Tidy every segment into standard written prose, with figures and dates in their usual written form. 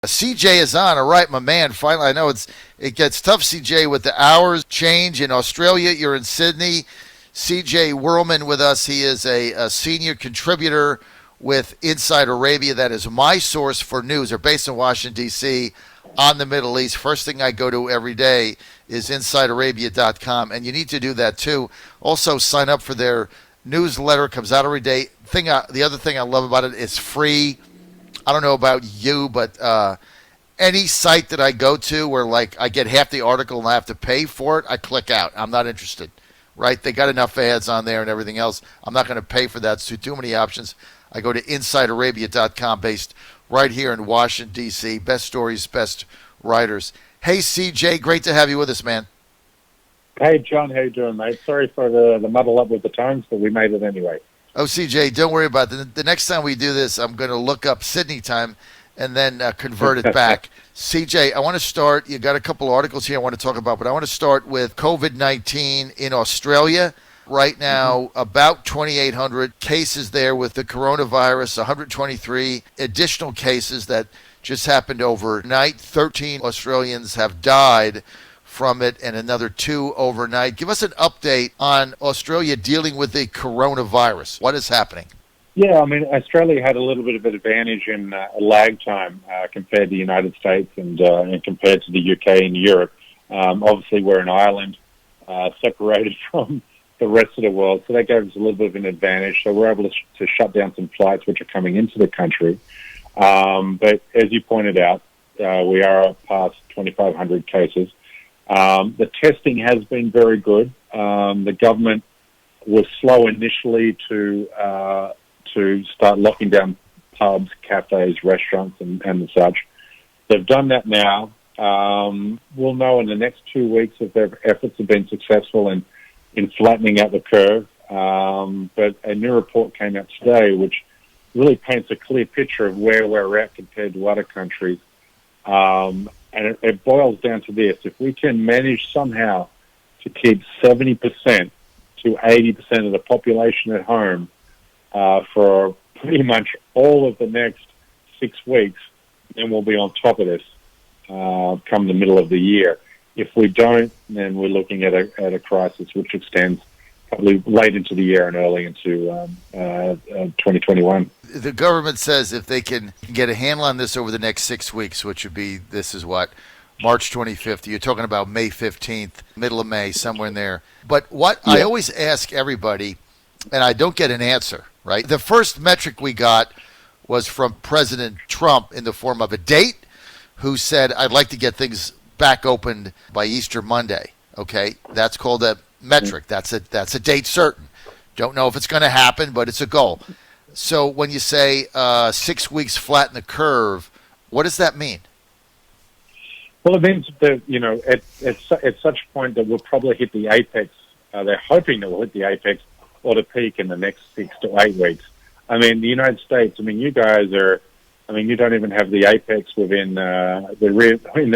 CJ is on. All right, my man. Finally, I know it gets tough, CJ, with the hours change in Australia. You're in Sydney. CJ Werleman with us. He is a senior contributor with Inside Arabia. That is my source for news. They're based in Washington, D.C., on the Middle East. First thing I go to every day is InsideArabia.com, and you need to do that too. Also, sign up for their newsletter. It comes out every day. The other thing I love about it is free. I don't know about you, but any site that I go to where like I get half the article and I have to pay for it, I click out. I'm not interested. Right? They got enough ads on there and everything else. I'm not going to pay for that. It's too many options. I go to InsideArabia.com, based right here in Washington, D.C. Best stories, best writers. Hey, CJ, great to have you with us, man. Hey, John, how you doing, mate? Sorry for the muddle up with the times, but we made it anyway. Oh, CJ, don't worry about it. The next time we do this, I'm going to look up Sydney time and then convert it back. CJ, I want to start. You got a couple articles here I want to talk about, but I want to start with COVID-19 in Australia. Right now, about 2,800 cases there with the coronavirus, 123 additional cases that just happened overnight. 13 Australians have died from it and another 2 overnight. Give us an update on Australia dealing with the coronavirus. What is happening? Yeah, I mean, Australia had a little bit of an advantage in lag time compared to the United States and compared to the UK and Europe. Obviously, we're an island separated from the rest of the world, so that gave us a little bit of an advantage. So we're able to shut down some flights which are coming into the country. But as you pointed out, we are past 2,500 cases. The testing has been very good. The government was slow initially to start locking down pubs, cafes, restaurants, and such. They've done that now. We'll know in the next 2 weeks if their efforts have been successful in flattening out the curve. But a new report came out today which really paints a clear picture of where we're at compared to other countries. And it boils down to this. If we can manage somehow to keep 70% to 80% of the population at home for pretty much all of the next 6 weeks, then we'll be on top of this come the middle of the year. If we don't, then we're looking at a crisis which extends probably late into the year and early into 2021. The government says if they can get a handle on this over the next 6 weeks, which would be, this is what, March 25th. You're talking about May 15th, middle of May, somewhere in there. But what I always ask everybody, and I don't get an answer, right? The first metric we got was from President Trump in the form of a date, who said, I'd like to get things back opened by Easter Monday. Okay, that's called a metric. That's a date certain. Don't know if it's going to happen, but it's a goal. So when you say 6 weeks flatten the curve, what does that mean? Well, it means that at such a point that we'll probably hit the apex. They're hoping that we'll hit the apex or the peak in the next 6 to 8 weeks. I mean, the United States. I mean, you guys are. I mean, you don't even have the apex within the rear, in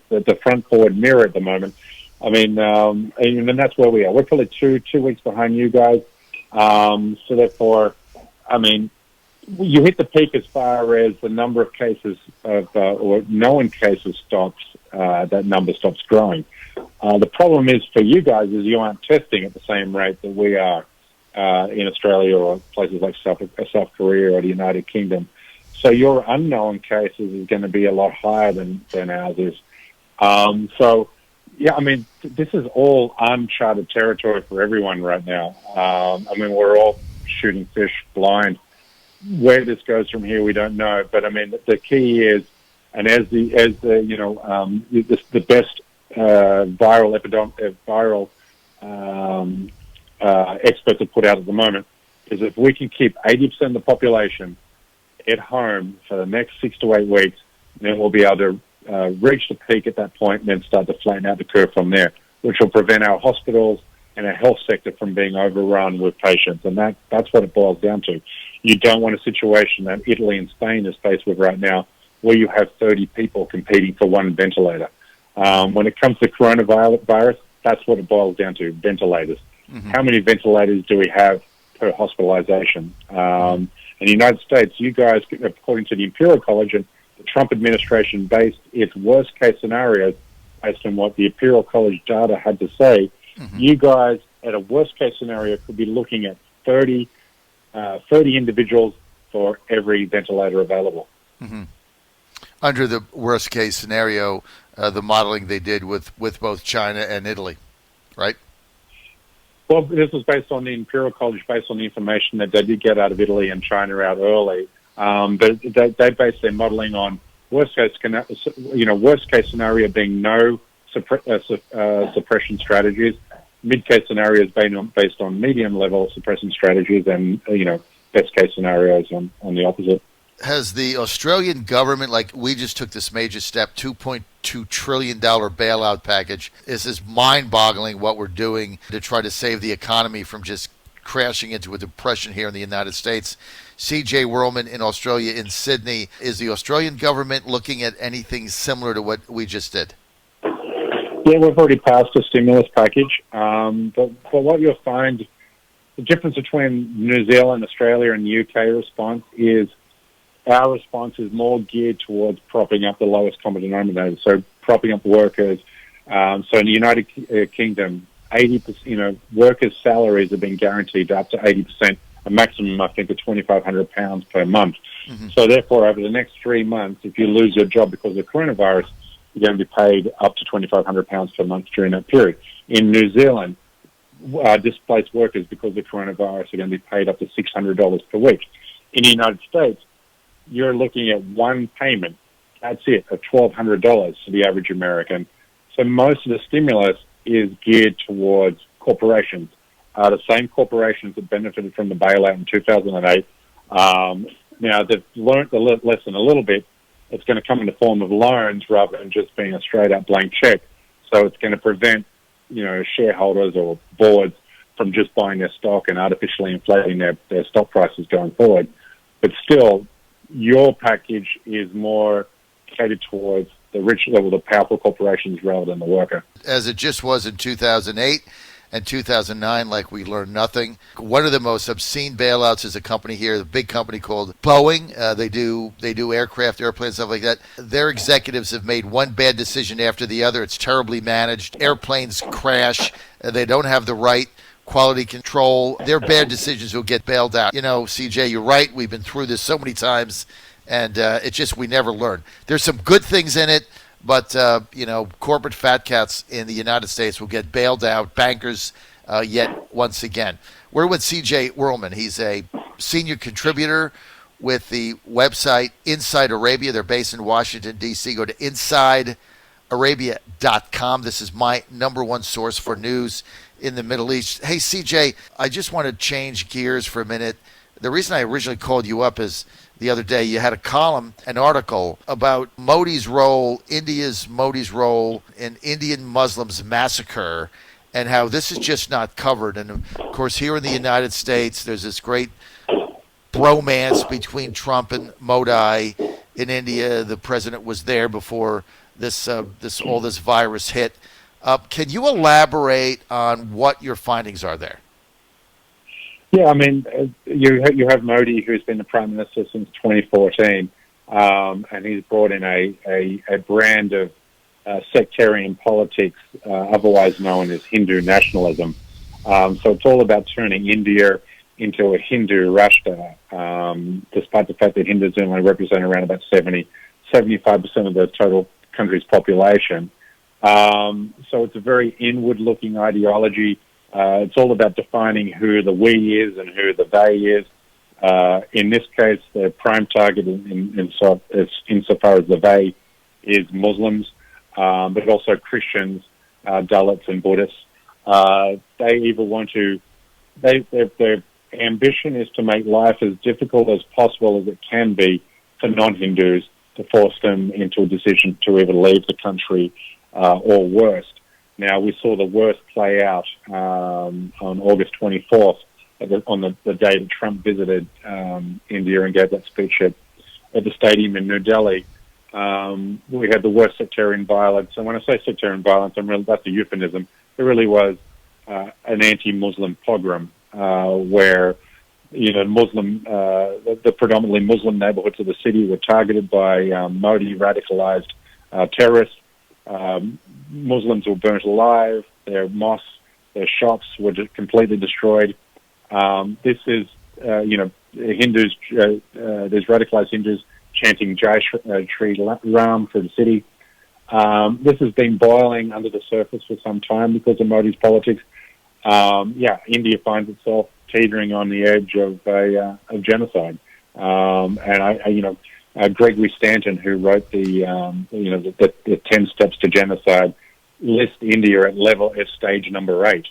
the front forward mirror at the moment. I mean, and that's where we are. We're probably two weeks behind you guys. So therefore, I mean, you hit the peak as far as the number of cases or known cases stops. That number stops growing. The problem is for you guys is you aren't testing at the same rate that we are in Australia or places like South Korea or the United Kingdom. So your unknown cases is going to be a lot higher than ours is. So, yeah, I mean, this is all uncharted territory for everyone right now. I mean, we're all shooting fish blind. Where this goes from here, we don't know. But I mean, the key is, and as the best viral experts have put out at the moment, is if we can keep 80% of the population at home for the next 6 to 8 weeks, then we'll be able to reach the peak at that point and then start to flatten out the curve from there, which will prevent our hospitals and our health sector from being overrun with patients. And that's what it boils down to. You don't want a situation that Italy and Spain is faced with right now, where you have 30 people competing for one ventilator. When it comes to coronavirus, that's what it boils down to, ventilators. Mm-hmm. How many ventilators do we have per hospitalization? In the United States, you guys, according to the Imperial College, and the Trump administration based its worst-case scenarios based on what the Imperial College data had to say. You guys, at a worst-case scenario, could be looking at 30 individuals for every ventilator available. Under the worst-case scenario, the modeling they did with both China and Italy, right? Well, this was based on the Imperial College, based on the information that they did get out of Italy and China out early. But they based their modeling on worst-case scenario being no suppression strategies, mid-case scenarios based on medium-level suppression strategies, and best-case scenarios on the opposite. Has the Australian government, like we just took this major step, $2.2 trillion bailout package, this is mind-boggling what we're doing to try to save the economy from just crashing into a depression here in the United States. C.J. Werleman in Australia, in Sydney. Is the Australian government looking at anything similar to what we just did? Yeah, we've already passed a stimulus package, but what you'll find, the difference between New Zealand, Australia, and the UK response is our response is more geared towards propping up the lowest common denominator, so propping up workers. So in the United Kingdom, 80%, workers' salaries have been guaranteed up to 80%, a maximum, I think, of £2,500 per month. So therefore, over the next 3 months, if you lose your job because of coronavirus, you're going to be paid up to £2,500 per month during that period. In New Zealand, displaced workers, because of the coronavirus, are going to be paid up to $600 per week. In the United States, you're looking at one payment, that's it, of $1,200 for the average American. So most of the stimulus is geared towards corporations. The same corporations that benefited from the bailout in 2008. Now, they've learned the lesson a little bit. It's going to come in the form of loans rather than just being a straight-up blank check. So it's going to prevent, shareholders or boards from just buying their stock and artificially inflating their stock prices going forward. But still, your package is more catered towards the rich level, the powerful corporations, rather than the worker. As it just was in 2008 and 2009, like we learned nothing. One of the most obscene bailouts is a company here, the big company called Boeing. They do aircraft, airplanes, stuff like that. Their executives have made one bad decision after the other. It's terribly managed. Airplanes crash. They don't have the right quality control. Their bad decisions will get bailed out. CJ, you're right. We've been through this so many times, and it's just we never learn. There's some good things in it, but, corporate fat cats in the United States will get bailed out, bankers yet once again. We're with C.J. Werleman. He's a senior contributor with the website Inside Arabia. They're based in Washington, D.C. Go to InsideArabia.com. This is my number one source for news in the Middle East. Hey, CJ, I just want to change gears for a minute. The reason I originally called you up is the other day you had a column, an article about India's role in Indian Muslims massacre and how this is just not covered. And, of course, here in the United States, there's this great bromance between Trump and Modi. In India, the president was there before all this virus hit. Can you elaborate on what your findings are there? Yeah, I mean, you have Modi, who's been the prime minister since 2014, and he's brought in a brand of sectarian politics, otherwise known as Hindu nationalism. So it's all about turning India into a Hindu Rashtra, despite the fact that Hindus only represent around about 75% of the total country's population. So it's a very inward-looking ideology. It's all about defining who the we is and who the they is. In this case, the prime target insofar as the they is Muslims, but also Christians, Dalits, and Buddhists. They either want to, their ambition is to make life as difficult as possible as it can be for non-Hindus, to force them into a decision to either leave the country or worse. Now, we saw the worst play out on August 24th, on the day that Trump visited India and gave that speech at the stadium in New Delhi. We had the worst sectarian violence. And when I say sectarian violence, that's a euphemism. It really was an anti-Muslim pogrom where Muslim, the predominantly Muslim neighborhoods of the city were targeted by Modi radicalized terrorists. Muslims were burnt alive. Their mosques, their shops were completely destroyed. This is, Hindus, there's radicalized Hindus chanting Jai Shri Ram through the city. This has been boiling under the surface for some time because of Modi's politics. India finds itself teetering on the edge of genocide. Gregory Stanton, who wrote the 10 Steps to Genocide, lists India at stage number 8,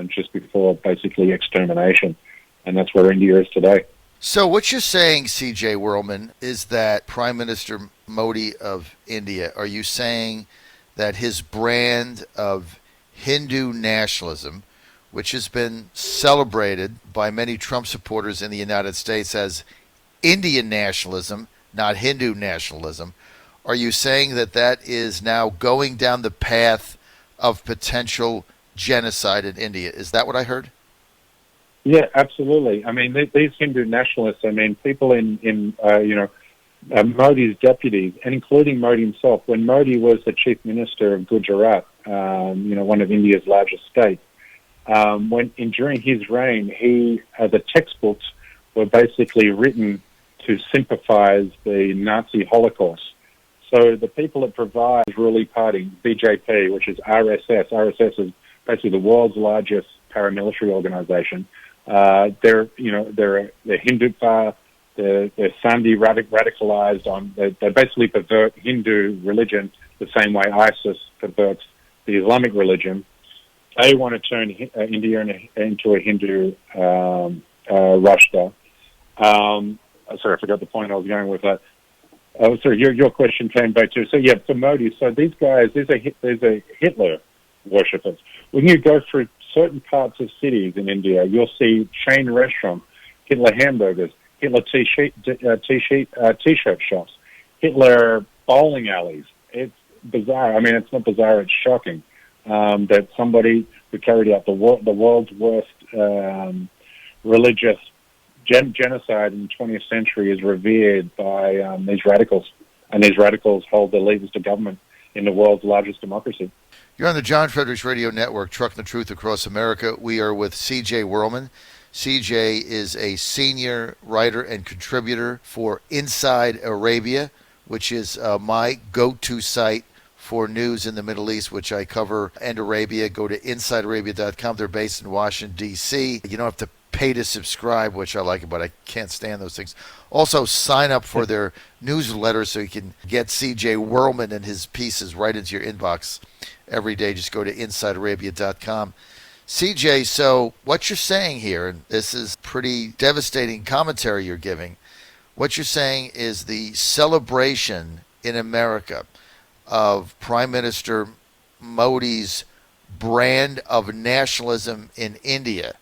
just before basically extermination, and that's where India is today. So what you're saying, C.J. Werleman, is that Prime Minister Modi of India, are you saying that his brand of Hindu nationalism, which has been celebrated by many Trump supporters in the United States as Indian nationalism, not Hindu nationalism, are you saying that that is now going down the path of potential genocide in India? Is that what I heard? Yeah, absolutely. I mean, these Hindu nationalists, people in Modi's deputies, and including Modi himself, when Modi was the chief minister of Gujarat, one of India's largest states, during his reign, the textbooks were basically written to sympathize the Nazi Holocaust. So the people that provide the ruling party, BJP, which is RSS. RSS is basically the world's largest paramilitary organization. They're Hindutva. They're Sandhi radicalized they basically pervert Hindu religion the same way ISIS perverts the Islamic religion. They want to turn India into a Hindu Rashtra. Sorry, I forgot the point I was going with that. Sorry, your question came back to. So Modi. So these guys, these are Hitler worshippers. When you go through certain parts of cities in India, you'll see chain restaurants, Hitler hamburgers, Hitler t-shirt shops, Hitler bowling alleys. It's bizarre. I mean, it's not bizarre. It's shocking that somebody who carried out the world's worst religious genocide in the 20th century is revered by these radicals, and these radicals hold the levers to government in the world's largest democracy. You're on the John Fredericks Radio Network, Trucking the Truth Across America. We are with C.J. Werleman. C.J. is a senior writer and contributor for Inside Arabia, which is my go-to site for news in the Middle East, which I cover, and Arabia. Go to InsideArabia.com. They're based in Washington, D.C. You don't have to pay to subscribe, which I like, but I can't stand those things. Also, sign up for their newsletter so you can get C.J. Werleman and his pieces right into your inbox every day. Just go to InsideArabia.com. CJ, so what you're saying here, and this is pretty devastating commentary you're giving, what you're saying is the celebration in America of Prime Minister Modi's brand of nationalism in India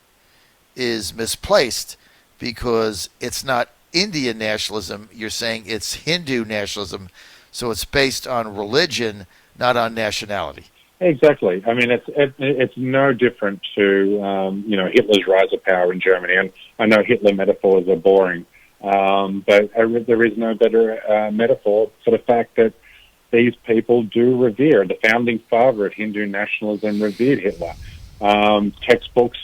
is misplaced because it's not Indian nationalism. You're saying it's Hindu nationalism, so it's based on religion, not on nationality. Exactly. I mean, it's no different to Hitler's rise of power in Germany. And I know Hitler metaphors are boring, but there is no better metaphor for the fact that these people do revere. The founding father of Hindu nationalism revered Hitler. Textbooks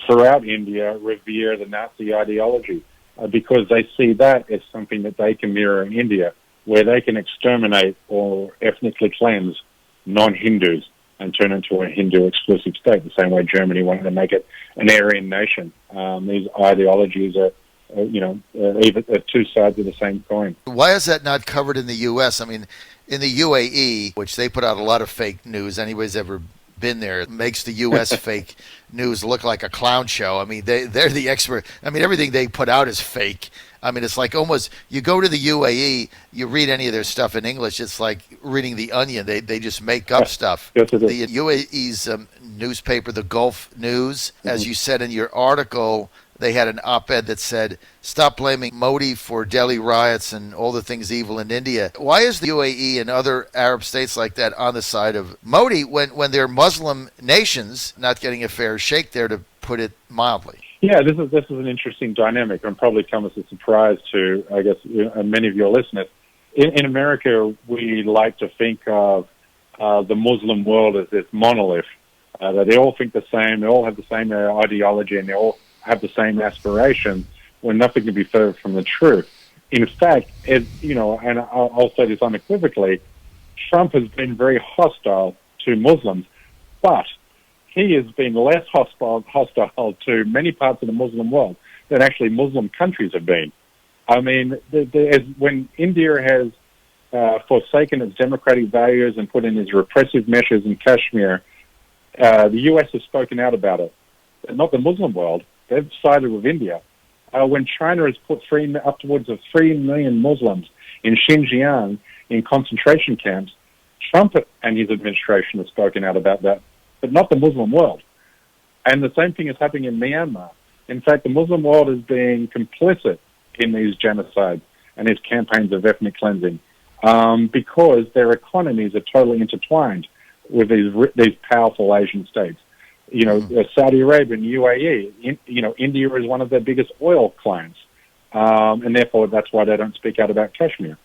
throughout India revere the Nazi ideology because they see that as something that they can mirror in India, where they can exterminate or ethnically cleanse non-Hindus and turn into a Hindu exclusive state, the same way Germany wanted to make it an Aryan nation. These ideologies are, even two sides of the same coin. Why is that not covered in the U.S.? I mean, in the UAE, which they put out a lot of fake news, anybody's ever been there, it makes the U.S. fake news look like a clown show. I mean, they're the expert. I mean, everything they put out is fake. I mean, it's like almost, you go to the UAE, you read any of their stuff in English, it's like reading The Onion. They just make up stuff. Yes, the UAE's newspaper, the Gulf News, as you said in your article, they had an op-ed that said, stop blaming Modi for Delhi riots and all the things evil in India. Why is the UAE and other Arab states like that on the side of Modi when they're Muslim nations not getting a fair shake there, to put it mildly? Yeah, this is an interesting dynamic, and probably comes as a surprise to, I guess, many of your listeners. In America, we like to think of the Muslim world as this monolith, that they all think the same, they all have the same ideology, and they all have the same aspirations, when nothing can be further from the truth. In fact, and I'll say this unequivocally, Trump has been very hostile to Muslims, but he has been less hostile to many parts of the Muslim world than actually Muslim countries have been. I mean, when India has forsaken its democratic values and put in its repressive measures in Kashmir, the U.S. has spoken out about it, but not the Muslim world. They've sided with India. When China has put upwards of 3 million Muslims in Xinjiang in concentration camps, Trump and his administration have spoken out about that, but not the Muslim world. And the same thing is happening in Myanmar. In fact, the Muslim world is being complicit in these genocides and these campaigns of ethnic cleansing because their economies are totally intertwined with these powerful Asian states. Saudi Arabia and UAE, India is one of their biggest oil clients, and therefore that's why they don't speak out about Kashmir.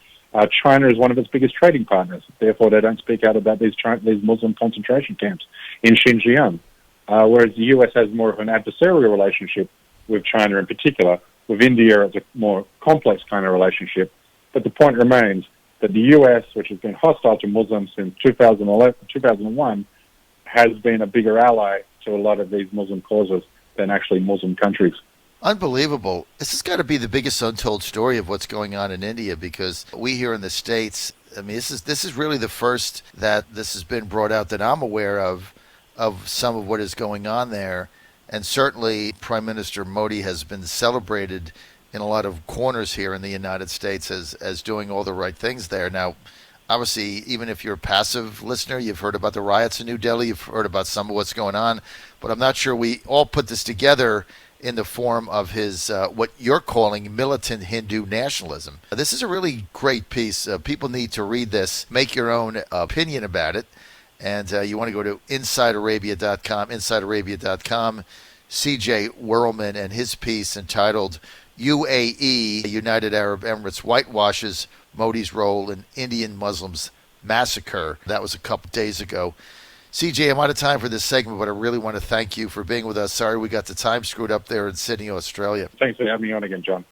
China is one of its biggest trading partners, therefore they don't speak out about these Muslim concentration camps in Xinjiang. Whereas the U.S. has more of an adversarial relationship with China in particular. With India, it's a more complex kind of relationship. But the point remains that the U.S., which has been hostile to Muslims since 2001, has been a bigger ally to a lot of these Muslim causes than actually Muslim countries. Unbelievable. This has got to be the biggest untold story of what's going on in India, because we here in the States, I mean, this is really the first that this has been brought out that I'm aware of some of what is going on there. And certainly Prime Minister Modi has been celebrated in a lot of corners here in the United States as doing all the right things there. Now, obviously, even if you're a passive listener, you've heard about the riots in New Delhi, you've heard about some of what's going on, but I'm not sure we all put this together in the form of his, what you're calling militant Hindu nationalism. This is a really great piece. People need to read this, make your own opinion about it. And you want to go to InsideArabia.com, CJ Werleman and his piece entitled UAE, United Arab Emirates, whitewashes Modi's role in Indian Muslims massacre. That was a couple days ago. CJ, I'm out of time for this segment, but I really want to thank you for being with us. Sorry we got the time screwed up there in Sydney, Australia. Thanks for having me on again, John.